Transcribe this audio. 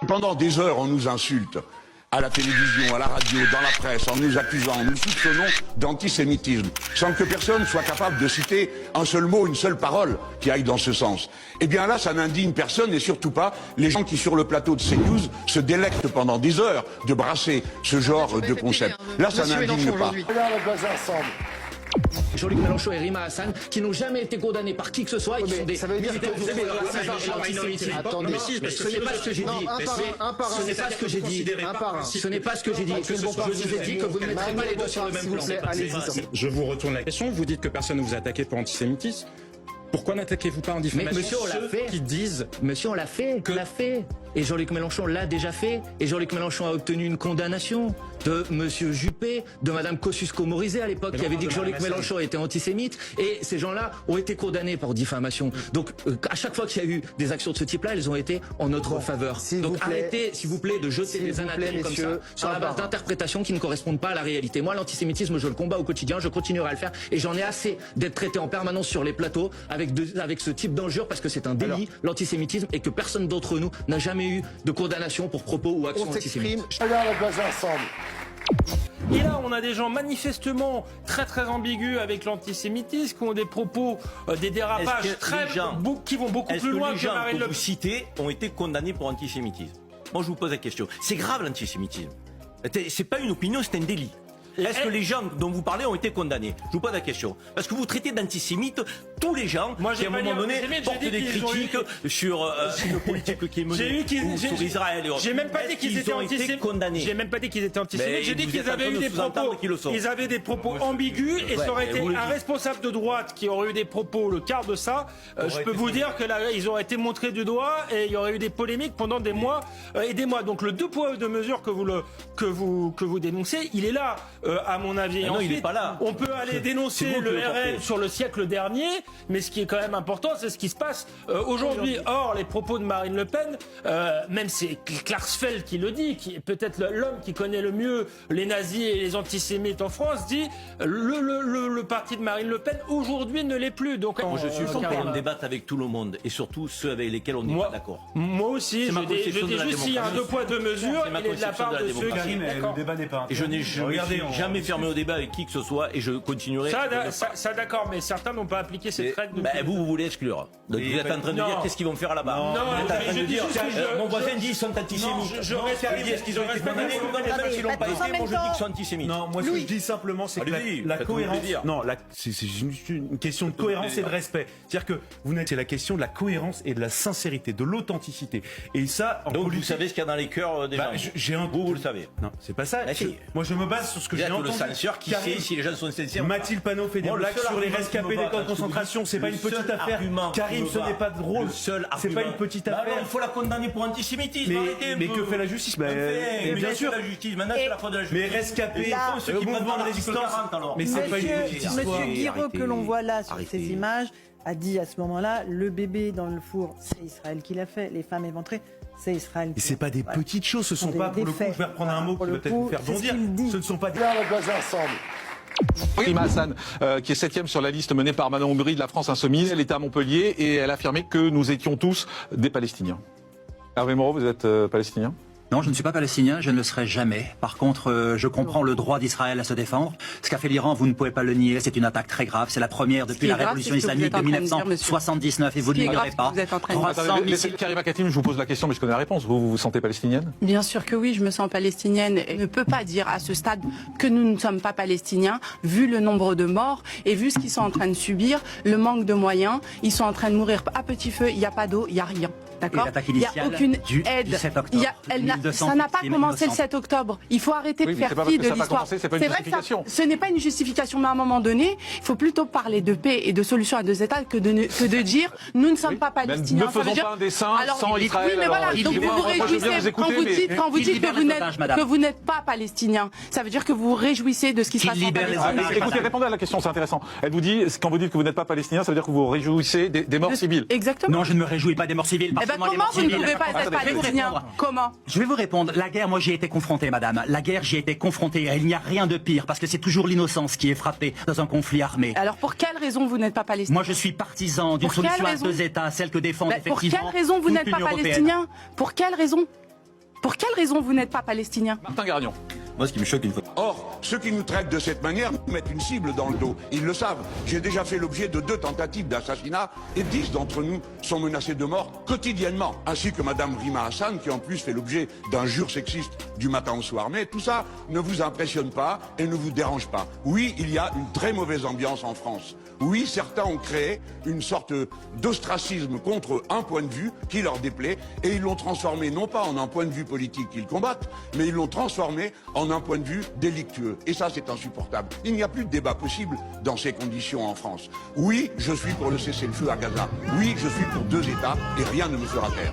Pendant des heures, on nous insulte à la télévision, à la radio, dans la presse, en nous accusant, en nous soupçonnant d'antisémitisme, sans que personne soit capable de citer un seul mot, une seule parole qui aille dans ce sens. Eh bien là, ça n'indigne personne et surtout pas les gens qui, sur le plateau de CNews, se délectent pendant des heures de brasser ce genre de concept. Là, ça n'indigne pas. Jean-Luc Mélenchon et Rima Hassan, qui n'ont jamais été condamnés par qui que ce soit, et qui sont des militaires de l'antisémitisme. Attendez, ce n'est pas ce que j'ai dit. Ce n'est pas ce que j'ai dit. Ce n'est pas ce que j'ai dit. Je vous ai dit que vous ne mettrez pas les deux sur le même plan. Je vous retourne la question. Vous dites que personne ne vous a attaqué pour antisémitisme. Pourquoi n'attaquez-vous pas en diffamation monsieur, on l'a fait. Qui disent Monsieur, on l'a fait. On l'a fait. Et Jean-Luc Mélenchon l'a déjà fait. Et Jean-Luc Mélenchon a obtenu une condamnation de monsieur Juppé, de madame Kosciusko-Morizet à l'époque, qui avait dit que Jean-Luc Mélenchon était antisémite. Et ces gens-là ont été condamnés pour diffamation. Donc, à chaque fois qu'il y a eu des actions de ce type-là, elles ont été en notre faveur. Donc, arrêtez, s'il vous plaît, de jeter des anathèmes comme ça, sur la base d'interprétations qui ne correspondent pas à la réalité. Moi, l'antisémitisme, je le combats au quotidien, je continuerai à le faire. Et j'en ai assez d'être traité en permanence sur les plateaux avec ce type d'injures, parce que c'est un délit, l'antisémitisme, et que personne d'entre nous n'a jamais eu de condamnation pour propos ou actions antisémites. Et là, on a des gens manifestement très ambigus avec l'antisémitisme, qui ont des propos, des dérapages qui vont beaucoup plus loin que Marine Le Pen. Vous citez ont été condamnés pour antisémitisme. Moi, je vous pose la question. C'est grave l'antisémitisme. C'est pas une opinion, c'est un délit. Est-ce que les gens dont vous parlez ont été condamnés? Je vous pose la question. Parce que vous traitez d'antisémites tous les gens qui, à un moment donné, portent des critiques sur le politique qui est mené ou sur Israël et autres. J'ai même pas dit qu'ils étaient antisémites. J'ai même pas dit qu'ils étaient antisémites. J'ai dit qu'ils avaient eu des propos. Ils avaient des propos ambigus et ça aurait été un responsable de droite qui aurait eu des propos le quart de ça. Je peux vous dire que là, ils auraient été montrés du doigt et il y aurait eu des polémiques pendant des mois et des mois. Donc le 2 poids 2 mesures que vous dénoncez, il est là. À mon avis. Non, ensuite, il n'est pas là. On peut aller dénoncer le RN sur le siècle dernier, mais ce qui est quand même important, c'est ce qui se passe aujourd'hui. Or, les propos de Marine Le Pen, même c'est Klarsfeld qui le dit, qui est peut-être l'homme qui connaît le mieux les nazis et les antisémites en France, dit le parti de Marine Le Pen aujourd'hui ne l'est plus. Donc, moi, je suis sûr qu'on débatte avec tout le monde et surtout ceux avec lesquels on n'est pas d'accord. Moi aussi, je dis juste s'il y a un 2 poids 2 mesures, il est de la part de ceux qui. Le débat n'est pas. Et je n'ai jamais fermé au débat avec qui que ce soit et je continuerai. Ça d'accord, mais certains n'ont pas appliqué cette règle. Vous voulez exclure. Donc vous êtes en train de dire qu'est-ce qu'ils vont faire là-bas. Non, je dis mon voisin dit qu'ils sont antisémites. Je respecte. Est-ce qu'ils ont été condamnés? Même s'ils l'ont pas été, moi je dis qu'ils sont antisémites. Non, moi ce que je dis simplement, c'est que la cohérence. Non, c'est une question de cohérence et de respect. C'est-à-dire que c'est la question de la cohérence et de la sincérité, de l'authenticité. Et ça, en donc vous savez ce qu'il y a dans les cœurs des gens. Vous le savez. Non, c'est pas ça. Moi je me base sur ce que j'ai entendu. Le censeur qui sait si les gens sont sincères. Mathilde Panot fait des blagues sur les rescapés des camps de concentration. C'est pas une petite affaire. Karim, ce n'est pas drôle. C'est pas une petite affaire. Il faut la condamner pour antisémitisme. Mais que fait la justice? Bien sûr. La justice. Maintenant, c'est la faute de la justice. Mais rescapés, ceux qui mouvement de résistance. Mais c'est pas une petite histoire. Monsieur Guiraud, que l'on voit là sur ces images, a dit à ce moment-là, le bébé dans le four, c'est Israël qui l'a fait. Les femmes éventrées, c'est Israël. Et c'est pas des petites choses, ce sont pas, pour le coup, je vais reprendre un mot qui va peut-être vous faire bondir. Ce ne sont pas des... Rima Hassan, qui est 7e sur la liste menée par Manon Aubry de la France Insoumise. Elle était à Montpellier et elle a affirmé que nous étions tous des Palestiniens. Hervé Moreau, vous êtes palestinien ? Non, je ne suis pas palestinien, je ne le serai jamais. Par contre, je comprends le droit d'Israël à se défendre. Ce qu'a fait l'Iran, vous ne pouvez pas le nier, c'est une attaque très grave. C'est la première depuis la révolution islamique de 1979 et vous ne l'ignorez pas. Laissez Karima Katim, je vous pose la question, mais je connais la réponse. Vous vous sentez palestinienne? Bien sûr que oui, je me sens palestinienne. Et je ne peux pas dire à ce stade que nous ne sommes pas palestiniens, vu le nombre de morts et vu ce qu'ils sont en train de subir, le manque de moyens. Ils sont en train de mourir à petit feu, il n'y a pas d'eau, il n'y a rien. D'accord. Il n'y a aucune aide. Ça n'a pas commencé le 7 octobre. Il faut arrêter de faire fi de l'histoire. C'est vrai que ce n'est pas une justification, mais à un moment donné, il faut plutôt parler de paix et de solutions à deux États que de dire nous ne sommes pas palestiniens. Ne faisons pas un dessin sans Israël. Oui, mais voilà. Donc vous vous réjouissez quand vous dites que vous n'êtes pas palestinien. Ça veut dire que vous vous réjouissez de ce qui se passe en Palestine. Écoutez, répondez à la question, c'est intéressant. Elle vous dit, quand vous dites que vous n'êtes pas palestinien, ça veut dire que vous vous réjouissez des morts civiles. Exactement. Non, je ne me réjouis pas des morts civiles. Comment vous ne pouvez pas être palestinien? Comment? Je vais vous répondre. La guerre, moi j'y ai été confronté, madame. La guerre, j'y ai été confronté. Il n'y a rien de pire parce que c'est toujours l'innocence qui est frappée dans un conflit armé. Alors pour quelle raison vous n'êtes pas palestinien? Moi je suis partisan d'une solution à deux États, celle que défendent effectivement. Pour quelle raison vous n'êtes pas palestinien? Pour quelle raison? Pour quelle raison vous n'êtes pas palestinien? Martin Garnion. Moi, ce qui me choque une fois. Or, ceux qui nous traitent de cette manière nous mettent une cible dans le dos. Ils le savent. J'ai déjà fait l'objet de 2 tentatives d'assassinat et 10 d'entre nous sont menacés de mort quotidiennement. Ainsi que Madame Rima Hassan, qui en plus fait l'objet d'injures sexistes du matin au soir. Mais tout ça ne vous impressionne pas et ne vous dérange pas. Oui, il y a une très mauvaise ambiance en France. Oui, certains ont créé une sorte d'ostracisme contre un point de vue qui leur déplaît et ils l'ont transformé non pas en un point de vue politique qu'ils combattent, mais ils l'ont transformé en un point de vue délictueux. Et ça, c'est insupportable. Il n'y a plus de débat possible dans ces conditions en France. Oui, je suis pour le cessez-le-feu à Gaza. Oui, je suis pour 2 États et rien ne me fera taire.